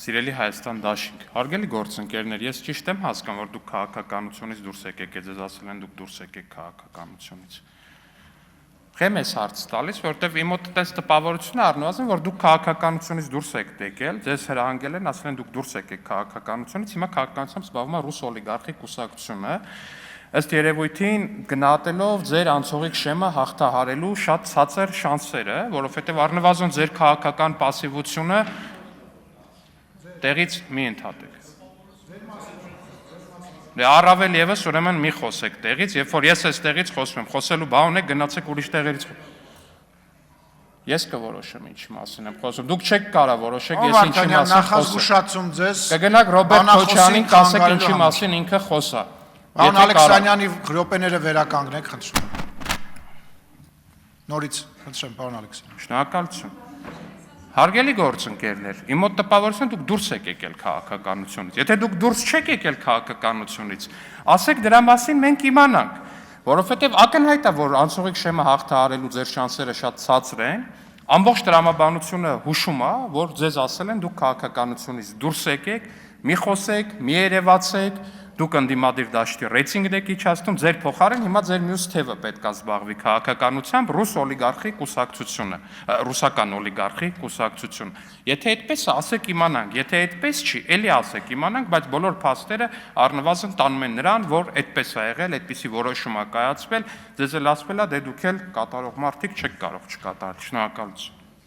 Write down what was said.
Սիրելի Հայաստան դաշինք, հարգելի գործընկերներ, ես ճիշտ եմ հասկանում, որ դուք քաղաքականությունից դուրս եկեք, ձեզ ասել են դուք դուրս եկեք քաղաքականությունից։ Խեմ ես հարց տալիս, որովհետև իմ մոտ այդպես տպավորություն է առնվազն, որ դուք քաղաքականությունից դուրս եք եկել, ձեզ հրահանգել են, ասել են դուք դուրս եկեք քաղաքականությունից, հիմա քաղաքականությամբ զբաղվում է ռուս օլիգարխի կուսակցությունը, ըստ երևույթին գնահատելով ձեր անցողիկ շեմը հաղթահարելու շատ ցածր շանսերը, որովհետև առնվազն ձեր քաղաքական պասիվությունը տեղից մի ընդհատեք։ Դե առավել եւս ուրեմն մի խոսեք տեղից, երբ որ ես այս տեղից խոսում եմ, խոսելու բան ունեք, գնացեք ուրիշ տեղերից։ Ես կորոշեմ ինչ մասին եմ խոսում։ Դուք չեք կարող որոշեք, ես ինչի մասին նախազգուշացում ձեզ։ Կգնաք Ռոբերտ Քոչյանին, կասեք ինչի մասին ինքը խոսա։ Պարոն Ալեքսանյանի րոպեները վերականգնեք, խնդրում եմ։ Նորից, խնդրեմ, պարոն Ալեքսանյան։ Շնորհակալություն։ Հարգելի գործընկերներ, իմ մոտ տպավորություն դուք դուրս եք եկել քաղաքականությունից։ Եթե դուք դուրս չեք եկել քաղաքականությունից, ասեք դրա մասին մենք իմանանք, որովհետև ակնհայտ է, որ անցողիկ շեմը հաղթահարելու ձեր շանսերը շատ ցածր են, ամբողջ տրամաբանությունը հուշում է, որ ձեզ ասել են դուք քաղաքականությունից դուրս եկեք, մի խոսեք, մի երևացեք, դուք ընդդիմադիր դաշտի ռեյտինգն եք իջացնում, ձեր փոխարեն հիմա ձեր մյուս թևը պետք է զբաղվի քաղաքականությամբ ռուս օլիգարխի կուսակցությունը, ռուսական օլիգարխի կուսակցությունը։ Եթե այդպես է, ասեք իմանանք, եթե այդպես չի, էլի ասեք իմանանք, բայց բոլոր փաստերը առնվազն տանում են նրան, որ այդպես է եղել, այդպիսի որոշում է կայացվել, ձեզ էլ ասվել է, դե դուք էլ կատարող մարդիկ չեք կարող չկատարել։ Շնորհակալություն։